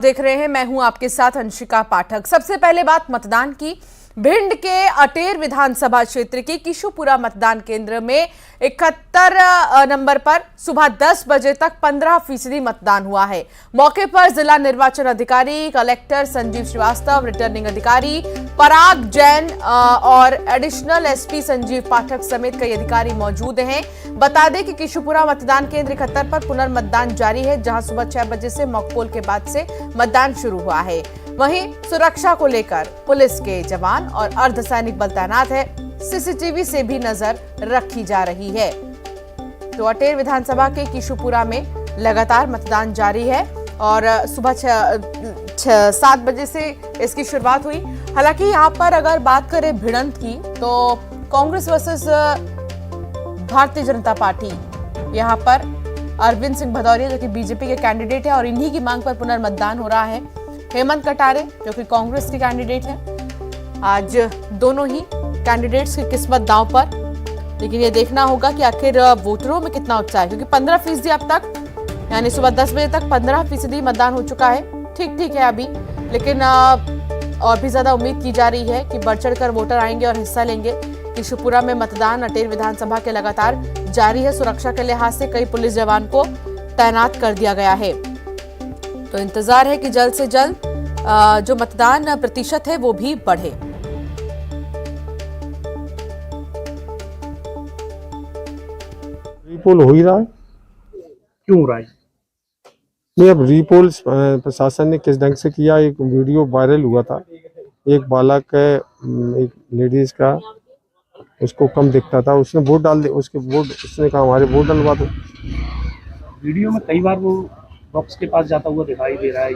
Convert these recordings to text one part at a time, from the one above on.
देख रहे हैं, मैं हूं आपके साथ अंशिका पाठक। सबसे पहले बात मतदान की। भिंड के अटेर विधानसभा क्षेत्र के किशुपुरा मतदान केंद्र में 71 नंबर पर सुबह 10 बजे तक 15% मतदान हुआ है। मौके पर जिला निर्वाचन अधिकारी कलेक्टर संजीव श्रीवास्तव, रिटर्निंग अधिकारी पराग जैन और एडिशनल एसपी संजीव पाठक समेत कई अधिकारी मौजूद हैं। बता दें कि किशुपुरा मतदान केंद्र 71 पर पुनर्मतदान जारी है, जहां सुबह 6 बजे से मॉकपोल के बाद से मतदान शुरू हुआ है। वहीं सुरक्षा को लेकर पुलिस के जवान और अर्धसैनिक बल तैनात है। सीसीटीवी से भी नजर रखी जा रही है। तो अटेर विधानसभा के किशुपुरा में लगातार मतदान जारी है और सुबह 7 बजे से इसकी शुरुआत हुई। हालांकि यहाँ पर अगर बात करें भिड़ंत की, तो कांग्रेस वर्सेस भारतीय जनता पार्टी, यहाँ पर अरविंद सिंह भदौरिया जो कि बीजेपी के कैंडिडेट है और इन्हीं की मांग पर पुनर्मतदान हो रहा है। हेमंत कटारे जो कि कांग्रेस के कैंडिडेट हैं। आज दोनों ही कैंडिडेट्स की किस्मत दांव पर, लेकिन ये देखना होगा कि आखिर वोटरों में कितना उत्साह है, क्योंकि 15% अब तक, यानी सुबह 10 बजे तक 15% मतदान हो चुका है। ठीक है अभी, लेकिन और भी ज्यादा उम्मीद की जा रही है कि बढ़ चढ़कर वोटर आएंगे और हिस्सा लेंगे। किशुपुरा में मतदान अटेर विधानसभा के लगातार जारी है। सुरक्षा के लिहाज से कई पुलिस जवान को तैनात कर दिया गया है। तो इंतजार है कि जल्द से जल्द जो मतदान प्रतिशत है वो भी बढ़े। रीपोल हो ही रहा है। क्यों हो रहा है? नहीं, अब रीपोल प्रशासन ने किस ढंग से किया, एक वीडियो वायरल हुआ था। एक बालक एक लेडीज का, उसको कम दिखता था, उसने वोट डाल दिया, उसने कहा हमारे वोट डलवा दो। वीडियो में कई बार वो बॉक्स के पास जाता हुआ दिखाई दे रहा है।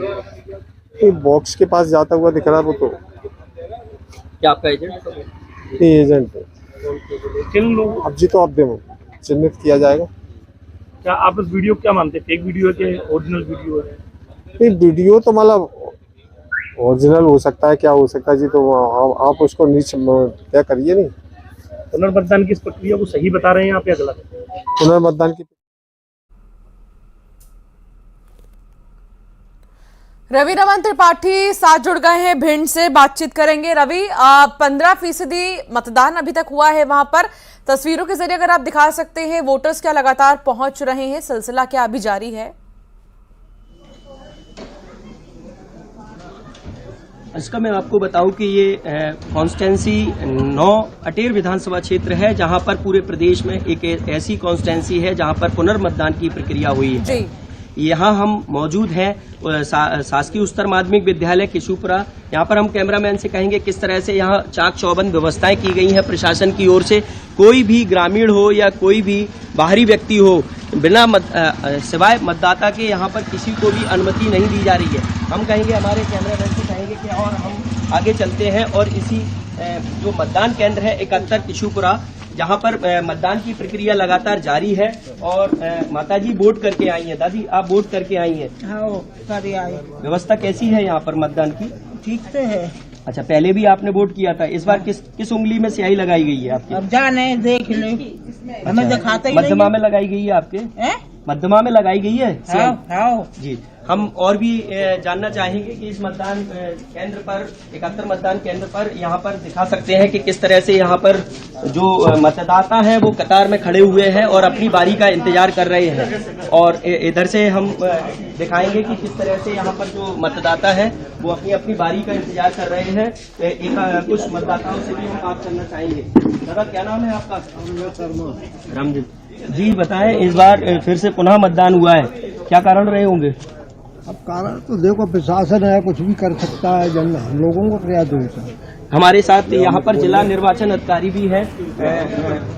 ये बॉक्स के पास जाता हुआ दिख रहा है वो तो। क्या आपका एजेंट? ये एजेंट है। किन लोग? अब जी तो आप देखो चिन्हित किया जाएगा। क्या आप इस वीडियो क्या मानते हैं? फेक वीडियो है कि ओरिजिनल वीडियो है? ये वीडियो तो मतलब ओरिजिनल हो सकता है, क्या हो सकता है जी, तो आप उसको नीचे तय करिए। नहीं, पुनर्मतदान की इस प्रक्रिया को सही बता रहे हैं आप या गलत? पुनर्मतदान की रवि रमन त्रिपाठी साथ जुड़ गए हैं, भिंड से बातचीत करेंगे। रवि, 15% मतदान अभी तक हुआ है वहां पर। तस्वीरों के जरिए अगर आप दिखा सकते हैं, वोटर्स क्या लगातार पहुंच रहे हैं, सिलसिला क्या अभी जारी है? इसका मैं आपको बताऊं कि ये कॉन्स्टेंसी 9 अटेर विधानसभा क्षेत्र है, जहां पर पूरे प्रदेश में एक ऐसी कॉन्स्टेंसी है जहां पर पुनर्मतदान की प्रक्रिया हुई है जी। यहाँ हम मौजूद हैं शासकीय उच्चतर माध्यमिक विद्यालय किशुपुरा। यहाँ पर हम कैमरामैन से कहेंगे किस तरह से यहाँ चाक चौबंद व्यवस्थाएं की गई हैं प्रशासन की ओर से। कोई भी ग्रामीण हो या कोई भी बाहरी व्यक्ति हो, बिना सिवाय मतदाता के यहाँ पर किसी को भी अनुमति नहीं दी जा रही है। हम कहेंगे, हमारे कैमरामैन से कहेंगे कि और हम आगे चलते हैं और इसी जो मतदान केंद्र है 71 किशुपुरा, जहाँ पर मतदान की प्रक्रिया लगातार जारी है। और माताजी वोट करके आई हैं। दादी, आप वोट करके आई हैं? हाँ, व्यवस्था कैसी है यहाँ पर मतदान की? ठीक से है। अच्छा, पहले भी आपने वोट किया था। इस बार किस उंगली में स्याही लगाई गई है आपकी? अब जाने देख ले, हमें दिखाते ही मध्यमा में लगाई गई है आपके? मध्यमा में लगाई गई है हाँ। जी। हम और भी जानना चाहेंगे कि इस मतदान केंद्र पर 71 मतदान केंद्र पर यहाँ पर दिखा सकते हैं कि किस तरह से यहाँ पर जो मतदाता हैं वो कतार में खड़े हुए हैं और अपनी बारी का इंतजार कर रहे हैं। और इधर से हम दिखाएंगे कि किस तरह से यहाँ पर जो मतदाता है वो अपनी अपनी बारी का इंतजार कर रहे हैं। कुछ मतदाताओं से भी हम बात करना चाहेंगे। दादा, क्या नाम है आपका? रामजित जी। बताएं, इस बार फिर से पुनः मतदान हुआ है, क्या कारण रहे होंगे? अब कारण तो देखो, प्रशासन है, कुछ भी कर सकता है, जन हम लोगों को क्या दोष है। हमारे साथ यहाँ पर जिला निर्वाचन अधिकारी भी है,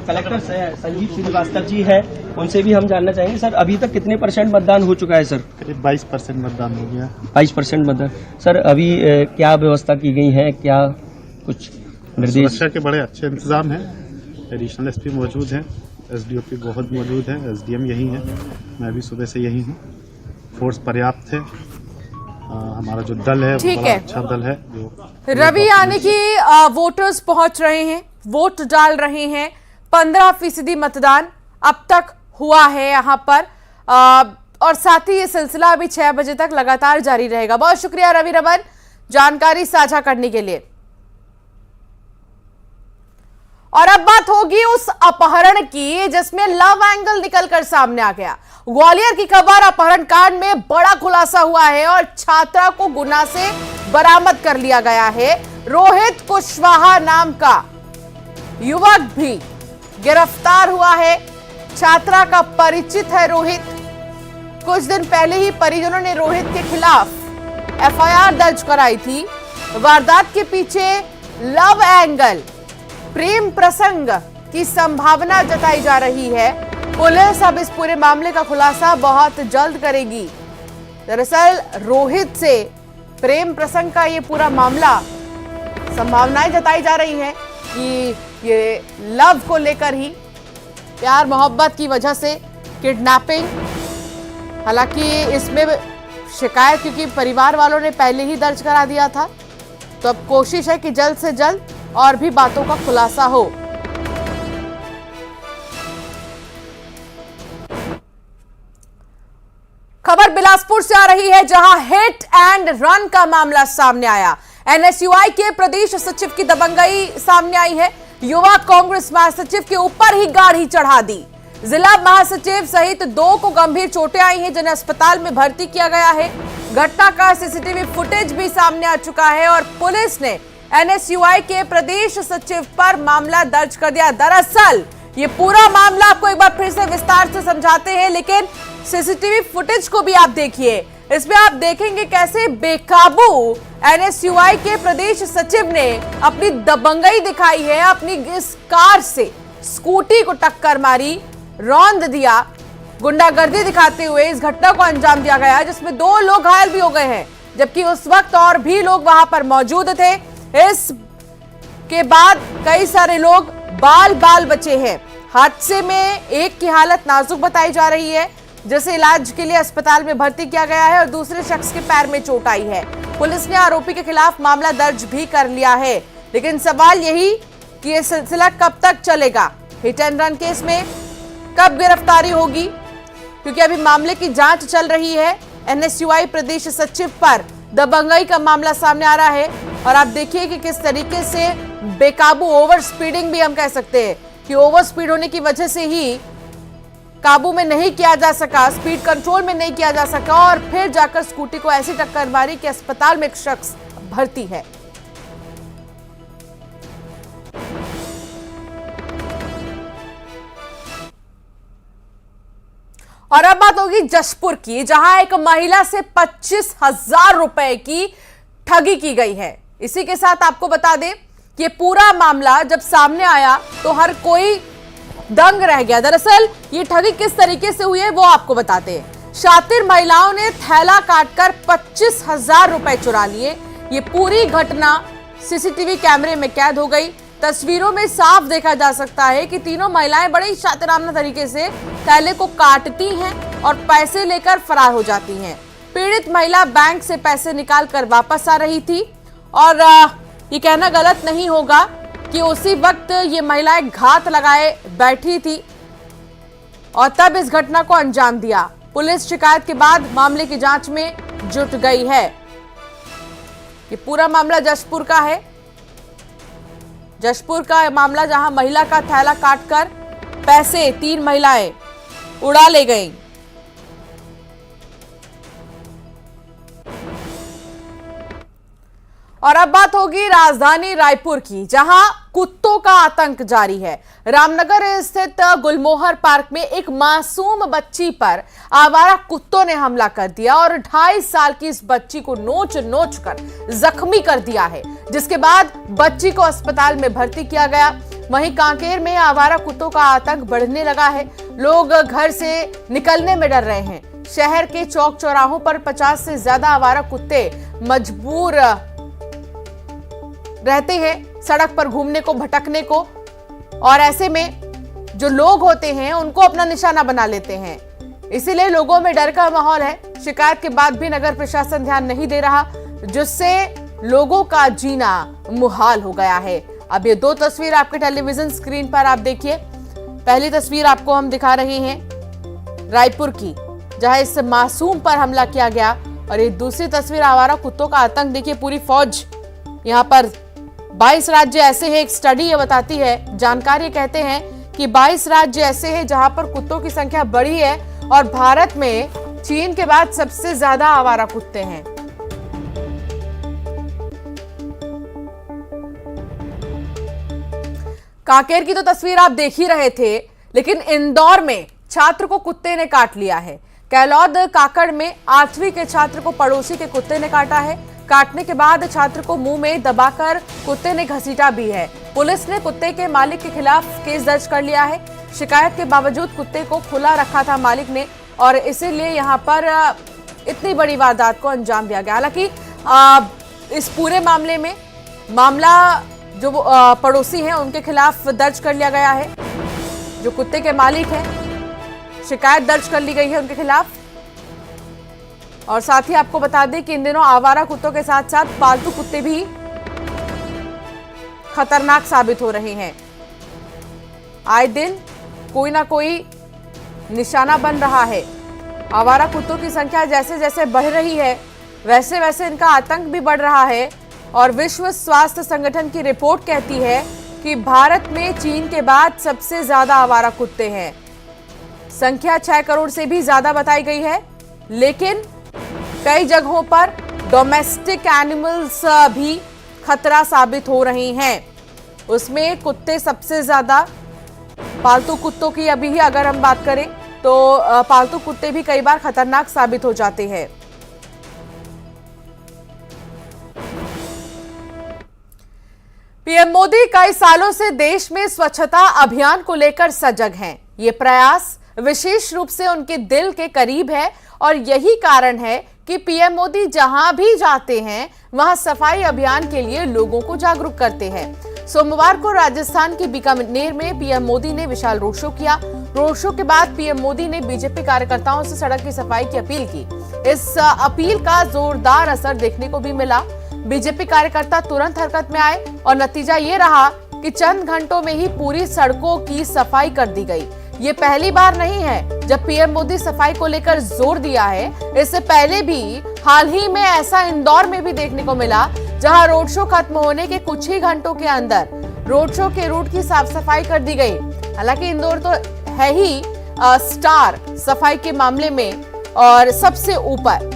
कलेक्टर संजीव श्रीवास्तव जी है, उनसे भी हम जानना चाहेंगे। सर, अभी तक कितने % मतदान हो चुका है? सर, करीब 22% मतदान हो गया। 22% मतदान। सर, अभी क्या व्यवस्था की गई है, क्या कुछ निर्देश? सुरक्षा के बड़े अच्छे इंतजाम हैं। एडिशनल एसपी मौजूद हैं, एसडीओपी बहुत मौजूद है, एसडीएम यही है, मैं भी सुबह से यही हूँ। फोर्स पर्याप्त है। हमारा जो दल है वो बड़ा अच्छा दल है। जो रवि, यानी कि वोटर्स पहुंच रहे हैं, वोट डाल रहे हैं। 15% मतदान अब तक हुआ है यहाँ पर। और साथ ही ये सिलसिला अभी 6 बजे तक लगातार जारी रहेगा। बहुत शुक्रिया रवि रमन जानकारी साझा करने के लिए। और अब बात होगी उस अपहरण की जिसमें लव एंगल निकलकर सामने आ गया। ग्वालियर की खबर, अपहरण कांड में बड़ा खुलासा हुआ है और छात्रा को गुना से बरामद कर लिया गया है। रोहित कुशवाहा नाम का युवक भी गिरफ्तार हुआ है। छात्रा का परिचित है रोहित। कुछ दिन पहले ही परिजनों ने रोहित के खिलाफ एफआईआर दर्ज कराई थी। वारदात के पीछे लव एंगल, प्रेम प्रसंग की संभावना जताई जा रही है। पुलिस अब इस पूरे मामले का खुलासा बहुत जल्द करेगी। दरअसल रोहित से प्रेम प्रसंग का ये पूरा मामला, संभावनाएं जताई जा रही हैं कि ये लव को लेकर ही, प्यार मोहब्बत की वजह से किडनैपिंग। हालांकि इसमें शिकायत क्योंकि परिवार वालों ने पहले ही दर्ज करा दिया था, तो अब कोशिश है कि जल्द से जल्द और भी बातों का खुलासा हो। खबर बिलासपुर से आ रही है, जहां हिट एंड रन का मामला सामने आया। एनएसयूआई के प्रदेश सचिव की दबंगई सामने आई है। युवा कांग्रेस महासचिव के ऊपर ही गाड़ी चढ़ा दी। जिला महासचिव सहित 2 को गंभीर चोटें आई हैं, जिन्हें अस्पताल में भर्ती किया गया है। घटना का सीसीटीवी फुटेज भी सामने आ चुका है और पुलिस ने एनएसयूआई के प्रदेश सचिव पर मामला दर्ज कर दिया। दरअसल ये पूरा मामला आपको एक बार फिर से विस्तार से समझाते हैं, लेकिन सीसीटीवी फुटेज को भी आप देखिए। इसमें आप देखेंगे कैसे बेकाबू एनएसयूआई के प्रदेश सचिव ने अपनी दबंगई दिखाई है। अपनी इस कार से स्कूटी को टक्कर मारी, रौंद दिया, गुंडागर्दी दिखाते हुए इस घटना को अंजाम दिया गया, जिसमें 2 लोग घायल भी हो गए हैं, जबकि उस वक्त और भी लोग वहां पर मौजूद थे। इस के बाद कई सारे लोग बाल बचे हैं। हादसे में एक की हालत नाजुक बताई जा रही है, जिसे इलाज के लिए अस्पताल में भर्ती किया गया है, और दूसरे शख्स के पैर में चोट आई है। पुलिस ने आरोपी के खिलाफ मामला दर्ज भी कर लिया है, लेकिन सवाल यही कि यह सिलसिला कब तक चलेगा। हिट एंड रन केस में कब गिरफ्तारी होगी, क्योंकि अभी मामले की जांच चल रही है। एनएसयूआई प्रदेश सचिव पर दबंगई का मामला सामने आ रहा है, और आप देखिए कि किस तरीके से बेकाबू, ओवर स्पीडिंग भी हम कह सकते हैं कि ओवर स्पीड होने की वजह से ही काबू में नहीं किया जा सका, स्पीड कंट्रोल में नहीं किया जा सका, और फिर जाकर स्कूटी को ऐसी टक्कर मारी कि अस्पताल में एक शख्स भर्ती है। और अब बात होगी जशपुर की, जहां एक महिला से 25,000 रुपए की ठगी की गई है। इसी के साथ आपको बता दें कि ये पूरा मामला जब सामने आया तो हर कोई दंग रह गया। दरअसल ये ठगी किस तरीके से हुई है वो आपको बताते हैं। शातिर महिलाओं ने थैला काटकर 25,000 रुपए चुरा लिए। ये पूरी घटना सीसीटीवी कैमरे में कैद हो गई। तस्वीरों में साफ देखा जा सकता है कि तीनों महिलाएं बड़े ही शातिराना तरीके से थैले को काटती हैं और पैसे लेकर फरार हो जाती हैं। पीड़ित महिला बैंक से पैसे निकालकर वापस आ रही थी, और ये कहना गलत नहीं होगा कि उसी वक्त ये महिलाएं घात लगाए बैठी थी और तब इस घटना को अंजाम दिया। पुलिस शिकायत के बाद मामले की जांच में जुट गई है। ये पूरा मामला जशपुर का है। जशपुर का मामला, जहां महिला का थैला काटकर पैसे 3 महिलाएं उड़ा ले गईं। और अब बात होगी राजधानी रायपुर की, जहां कुत्तों का आतंक जारी है। रामनगर स्थित गुलमोहर पार्क में एक मासूम बच्ची पर आवारा कुत्तों ने हमला कर दिया और 2.5 साल की इस बच्ची को नोच नोच कर जख्मी कर दिया है, जिसके बाद बच्ची को अस्पताल में भर्ती किया गया। वहीं कांकेर में आवारा कुत्तों का आतंक बढ़ने लगा है। लोग घर से निकलने में डर रहे हैं। शहर के चौक चौराहों पर 50 से ज्यादा आवारा कुत्ते मजबूर रहते हैं सड़क पर घूमने को, भटकने को, और ऐसे में जो लोग होते हैं उनको अपना निशाना बना लेते हैं। इसीलिए लोगों में डर का माहौल है। शिकायत के बाद भी नगर प्रशासन ध्यान नहीं दे रहा, जिससे लोगों का जीना मुहाल हो गया है। अब ये 2 तस्वीर आपके टेलीविजन स्क्रीन पर आप देखिए। पहली तस्वीर आपको हम दिखा रहे हैं रायपुर की, जहां इस मासूम पर हमला किया गया। और ये दूसरी तस्वीर आवारा कुत्तों का आतंक देखिए, पूरी फौज यहाँ पर 22 राज्य ऐसे हैं, एक स्टडी ये बताती है, जानकारी कहते हैं कि 22 राज्य ऐसे हैं जहां पर कुत्तों की संख्या बड़ी है और भारत में चीन के बाद सबसे ज्यादा आवारा कुत्ते हैं। कांकेर की तो तस्वीर आप देख ही रहे थे, लेकिन इंदौर में छात्र को कुत्ते ने काट लिया है। कैलौद काकड़ में 8वीं के छात्र को पड़ोसी के कुत्ते ने काटा है। काटने के बाद छात्र को मुंह में दबाकर कुत्ते ने घसीटा भी है। पुलिस ने कुत्ते के मालिक के खिलाफ केस दर्ज कर लिया है। शिकायत के बावजूद कुत्ते को खुला रखा था मालिक ने और इसीलिए यहाँ पर इतनी बड़ी वारदात को अंजाम दिया गया। हालांकि इस पूरे मामले में मामला जो पड़ोसी हैं उनके खिलाफ दर्ज कर लिया गया है। जो कुत्ते के मालिक हैं, शिकायत दर्ज कर ली गई है उनके खिलाफ। और साथ ही आपको बता दें कि इन दिनों आवारा कुत्तों के साथ साथ पालतू कुत्ते भी खतरनाक साबित हो रहे हैं। आए दिन कोई ना कोई निशाना बन रहा है। आवारा कुत्तों की संख्या जैसे जैसे बढ़ रही है वैसे वैसे इनका आतंक भी बढ़ रहा है। और विश्व स्वास्थ्य संगठन की रिपोर्ट कहती है कि भारत में चीन के बाद सबसे ज्यादा आवारा कुत्ते हैं। संख्या 6 करोड़ से भी ज्यादा बताई गई है, लेकिन कई जगहों पर डोमेस्टिक एनिमल्स भी खतरा साबित हो रही हैं। उसमें कुत्ते सबसे ज्यादा, पालतू कुत्तों की अभी ही अगर हम बात करें तो पालतू कुत्ते भी कई बार खतरनाक साबित हो जाते हैं। पीएम मोदी कई सालों से देश में स्वच्छता अभियान को लेकर सजग हैं। ये प्रयास विशेष रूप से उनके दिल के करीब है और यही कारण है कि पीएम मोदी जहां भी जाते हैं वहां सफाई अभियान के लिए लोगों को जागरूक करते हैं। सोमवार को राजस्थान के बीकानेर में पीएम मोदी ने विशाल रोड शो किया। रोड शो के बाद पीएम मोदी ने बीजेपी कार्यकर्ताओं से सड़क की सफाई की अपील की। इस अपील का जोरदार असर देखने को भी मिला। बीजेपी कार्यकर्ता तुरंत हरकत में आए और नतीजा ये रहा कि चंद घंटों में ही पूरी सड़कों की सफाई कर दी गई। ये पहली बार नहीं है जब पीएम मोदी सफाई को लेकर जोर दिया है। इससे पहले भी हाल ही में ऐसा इंदौर में भी देखने को मिला, जहां रोड शो खत्म होने के कुछ ही घंटों के अंदर रोड शो के रूट की साफ सफाई कर दी गई। हालांकि इंदौर तो है ही स्टार सफाई के मामले में और सबसे ऊपर,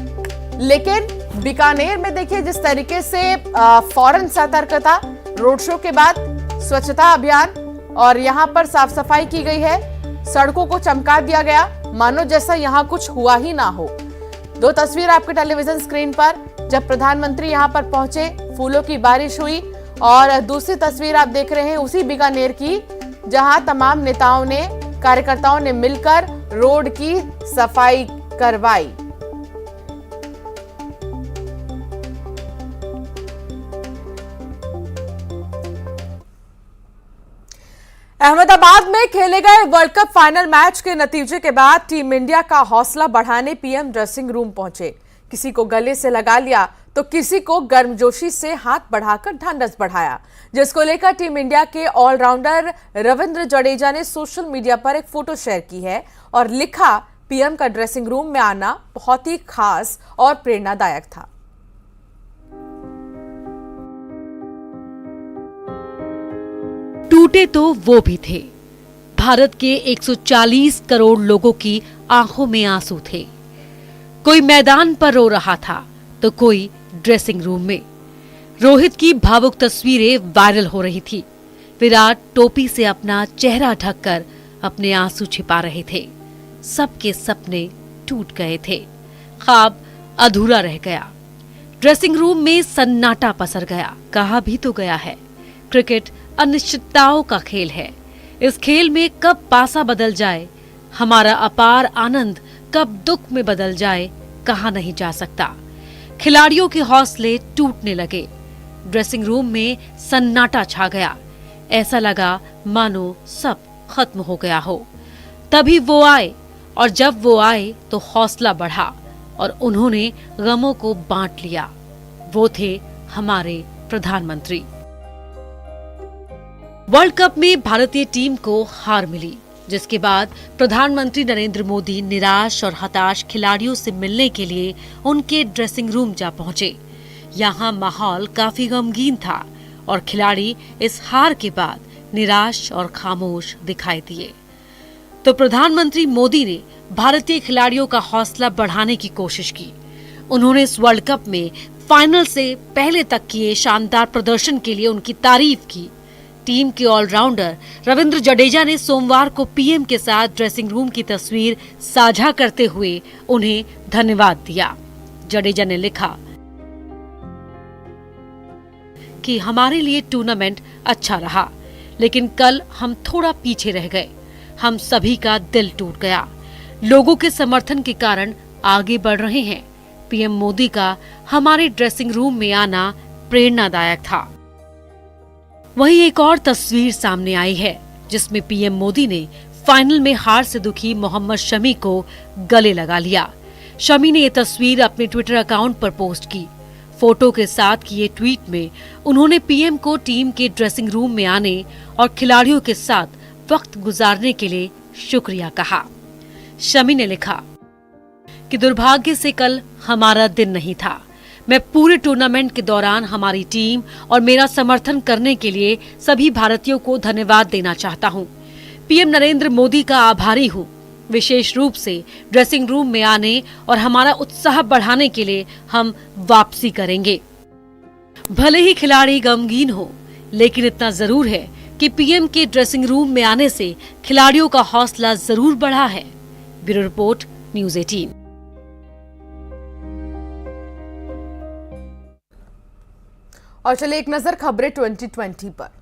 लेकिन बीकानेर में देखिए जिस तरीके से फौरन सतर्कता, रोड शो के बाद स्वच्छता अभियान और यहां पर साफ सफाई की गई है। सड़कों को चमका दिया गया, मानो जैसा यहां कुछ हुआ ही ना हो। दो तस्वीर आपके टेलीविजन स्क्रीन पर जब प्रधानमंत्री यहां पर पहुंचे, फूलों की बारिश हुई। और दूसरी तस्वीर आप देख रहे हैं उसी बीकानेर की, जहां तमाम नेताओं ने, कार्यकर्ताओं ने मिलकर रोड की सफाई करवाई। अहमदाबाद में खेले गए वर्ल्ड कप फाइनल मैच के नतीजे के बाद टीम इंडिया का हौसला बढ़ाने पीएम ड्रेसिंग रूम पहुंचे। किसी को गले से लगा लिया तो किसी को गर्मजोशी से हाथ बढ़ाकर ढांढस बढ़ाया, जिसको लेकर टीम इंडिया के ऑलराउंडर रविंद्र जडेजा ने सोशल मीडिया पर एक फोटो शेयर की है और लिखा, पीएम का ड्रेसिंग रूम में आना बहुत ही खास और प्रेरणादायक था। टूटे तो वो भी थे। भारत के 140 करोड़ लोगों की आंखों में आंसू थे। कोई मैदान पर रो रहा था तो कोई ड्रेसिंग रूम में। रोहित की भावुक तस्वीरें वायरल हो रही थी। विराट टोपी से अपना चेहरा ढककर अपने आंसू छिपा रहे थे। सबके सपने टूट गए थे। ख्वाब अधूरा रह गया। ड्रेसिंग रूम में सन्नाटा पसर गया। कहा भी तो गया है, क्रिकेट अनिश्चितताओं का खेल है। इस खेल में कब पासा बदल जाए, हमारा अपार आनंद कब दुख में बदल जाए, कहा नहीं जा सकता। खिलाड़ियों के हौसले टूटने लगे। ड्रेसिंग रूम में सन्नाटा छा गया। ऐसा लगा मानो सब खत्म हो गया हो। तभी वो आए और जब वो आए तो हौसला बढ़ा और उन्होंने गमों को बांट लिया। वो थे हमारे प्रधानमंत्री। वर्ल्ड कप में भारतीय टीम को हार मिली, जिसके बाद प्रधानमंत्री नरेंद्र मोदी निराश और हताश खिलाड़ियों से मिलने के लिए उनके ड्रेसिंग रूम जा पहुंचे। यहाँ माहौल काफी गमगीन था और खिलाड़ी इस हार के बाद निराश और खामोश दिखाई दिए। तो प्रधानमंत्री मोदी ने भारतीय खिलाड़ियों का हौसला बढ़ाने की कोशिश की। उन्होंने इस वर्ल्ड कप में फाइनल से पहले तक किए शानदार प्रदर्शन के लिए उनकी तारीफ की। टीम के ऑलराउंडर रविंद्र जडेजा ने सोमवार को पीएम के साथ ड्रेसिंग रूम की तस्वीर साझा करते हुए उन्हें धन्यवाद दिया। जडेजा ने लिखा कि हमारे लिए टूर्नामेंट अच्छा रहा, लेकिन कल हम थोड़ा पीछे रह गए। हम सभी का दिल टूट गया। लोगों के समर्थन के कारण आगे बढ़ रहे हैं। पीएम मोदी का हमारे ड्रेसिंग रूम में आना प्रेरणादायक था। वहीं एक और तस्वीर सामने आई है जिसमें पीएम मोदी ने फाइनल में हार से दुखी मोहम्मद शमी को गले लगा लिया। शमी ने ये तस्वीर अपने ट्विटर अकाउंट पर पोस्ट की। फोटो के साथ किए ट्वीट में उन्होंने पीएम को टीम के ड्रेसिंग रूम में आने और खिलाड़ियों के साथ वक्त गुजारने के लिए शुक्रिया कहा। शमी ने लिखा कि दुर्भाग्य से कल हमारा दिन नहीं था। मैं पूरे टूर्नामेंट के दौरान हमारी टीम और मेरा समर्थन करने के लिए सभी भारतीयों को धन्यवाद देना चाहता हूं। पीएम नरेंद्र मोदी का आभारी हूं। विशेष रूप से ड्रेसिंग रूम में आने और हमारा उत्साह बढ़ाने के लिए हम वापसी करेंगे। भले ही खिलाड़ी गमगीन हो, लेकिन इतना जरूर है कि पीएम के ड्रेसिंग रूम में आने से खिलाड़ियों का हौसला जरूर बढ़ा है। Bureau report, news 18। और चलिए एक नजर खबरें 2020 पर।